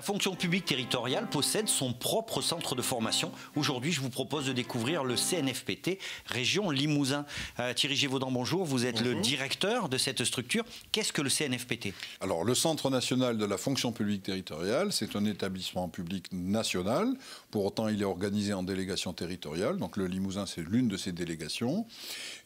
La fonction publique territoriale possède son propre centre de formation. Aujourd'hui, je vous propose de découvrir le CNFPT, région Limousin. Thierry Gévaudan, bonjour. Vous êtes le directeur de cette structure. Qu'est-ce que le CNFPT? Alors, le Centre national de la fonction publique territoriale, c'est un établissement public national. Pour autant, il est organisé en délégation territoriale. Donc, le Limousin, c'est l'une de ces délégations.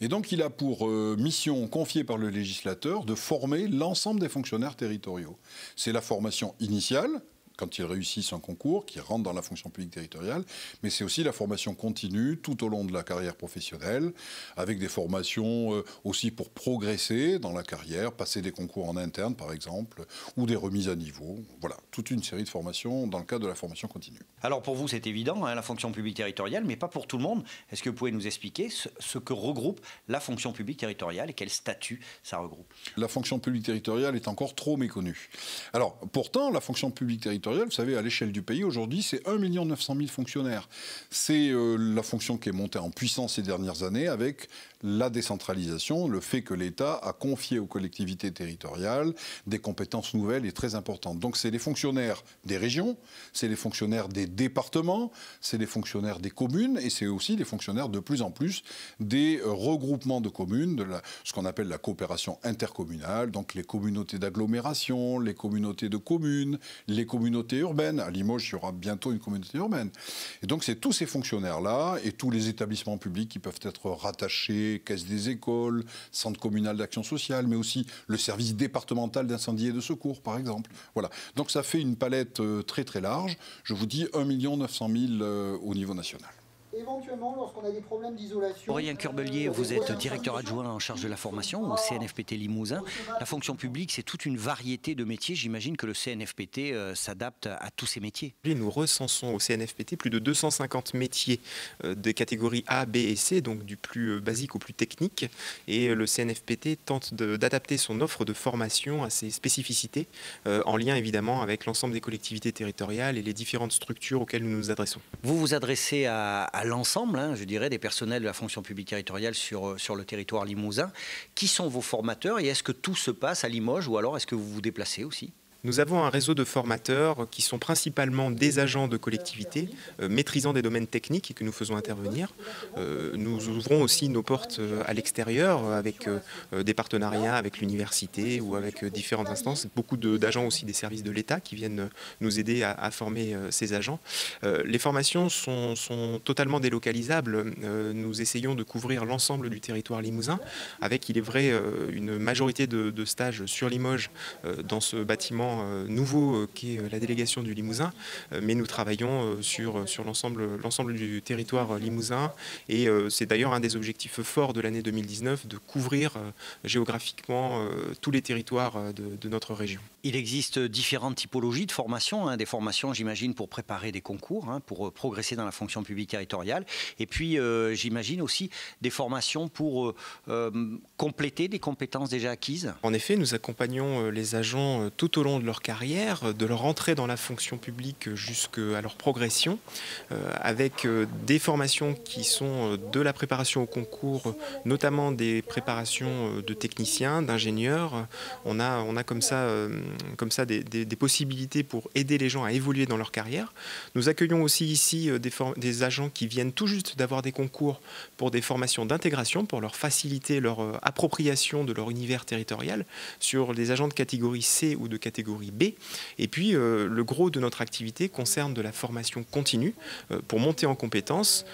Et donc, il a pour mission confiée par le législateur de former l'ensemble des fonctionnaires territoriaux. C'est la formation initiale, quand ils réussissent un concours, qui rentrent dans la fonction publique territoriale, mais c'est aussi la formation continue tout au long de la carrière professionnelle, avec des formations aussi pour progresser dans la carrière, passer des concours en interne par exemple, ou des remises à niveau. Voilà, toute une série de formations dans le cadre de la formation continue. Alors pour vous c'est évident, hein, la fonction publique territoriale, mais pas pour tout le monde. Est-ce que vous pouvez nous expliquer ce que regroupe la fonction publique territoriale et quel statut ça regroupe? La fonction publique territoriale est encore trop méconnue. Alors pourtant, la fonction publique territoriale, vous savez, à l'échelle du pays, aujourd'hui, c'est 1 900 000 fonctionnaires. C'est la fonction qui est montée en puissance ces dernières années avec la décentralisation, le fait que l'État a confié aux collectivités territoriales des compétences nouvelles et très importantes. Donc c'est les fonctionnaires des régions, c'est les fonctionnaires des départements, c'est les fonctionnaires des communes et c'est aussi les fonctionnaires de plus en plus des regroupements de communes, ce qu'on appelle la coopération intercommunale, donc les communautés d'agglomération, les communautés de communes, les communautés urbaines. À Limoges, il y aura bientôt une communauté urbaine. Et donc, c'est tous ces fonctionnaires-là et tous les établissements publics qui peuvent être rattachés, caisse des écoles, centre communal d'action sociale, mais aussi le service départemental d'incendie et de secours, par exemple. Voilà. Donc, ça fait une palette très, très large. Je vous dis 1 900 000 au niveau national. Éventuellement, lorsqu'on a des problèmes d'isolation... Aurélien Curbelier, vous êtes directeur adjoint en charge de la formation au CNFPT Limousin. La fonction publique, c'est toute une variété de métiers. J'imagine que le CNFPT s'adapte à tous ces métiers. Nous recensons au CNFPT plus de 250 métiers des catégories A, B et C, donc du plus basique au plus technique. Et le CNFPT tente d'adapter son offre de formation à ses spécificités, en lien évidemment avec l'ensemble des collectivités territoriales et les différentes structures auxquelles nous nous adressons. Vous vous adressez à l'ensemble, hein, je dirais, des personnels de la fonction publique territoriale sur le territoire limousin. Qui sont vos formateurs et est-ce que tout se passe à Limoges ou alors est-ce que vous vous déplacez aussi? Nous avons un réseau de formateurs qui sont principalement des agents de collectivité maîtrisant des domaines techniques et que nous faisons intervenir. Nous ouvrons aussi nos portes à l'extérieur avec des partenariats avec l'université ou avec différentes instances. Beaucoup d'agents aussi des services de l'État qui viennent nous aider à former ces agents. Les formations sont totalement délocalisables. Nous essayons de couvrir l'ensemble du territoire limousin avec, il est vrai, une majorité de stages sur Limoges dans ce bâtiment nouveau qui est la délégation du Limousin, mais nous travaillons sur l'ensemble du territoire limousin et c'est d'ailleurs un des objectifs forts de l'année 2019 de couvrir géographiquement tous les territoires de notre région. Il existe différentes typologies de formations, hein, des formations j'imagine pour préparer des concours, hein, pour progresser dans la fonction publique territoriale et puis j'imagine aussi des formations pour compléter des compétences déjà acquises. En effet, nous accompagnons les agents tout au long de leur carrière, de leur entrée dans la fonction publique jusqu'à leur progression, avec des formations qui sont de la préparation au concours, notamment des préparations de techniciens, d'ingénieurs. On a comme ça des possibilités pour aider les gens à évoluer dans leur carrière. Nous accueillons aussi ici des agents qui viennent tout juste d'avoir des concours pour des formations d'intégration, pour leur faciliter leur appropriation de leur univers territorial sur les agents de catégorie C ou de catégorie B. Et puis le gros de notre activité concerne de la formation continue pour monter en compétences.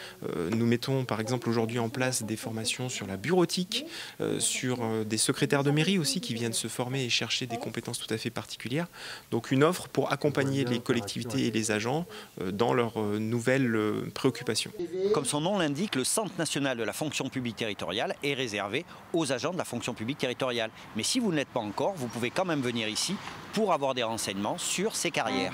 Nous mettons par exemple aujourd'hui en place des formations sur la bureautique, sur des secrétaires de mairie aussi qui viennent se former et chercher des compétences tout à fait particulières. Donc une offre pour accompagner les collectivités et les agents dans leurs nouvelles préoccupations. Comme son nom l'indique, le Centre national de la fonction publique territoriale est réservé aux agents de la fonction publique territoriale. Mais si vous ne l'êtes pas encore, vous pouvez quand même venir ici pour avoir des renseignements sur ces carrières.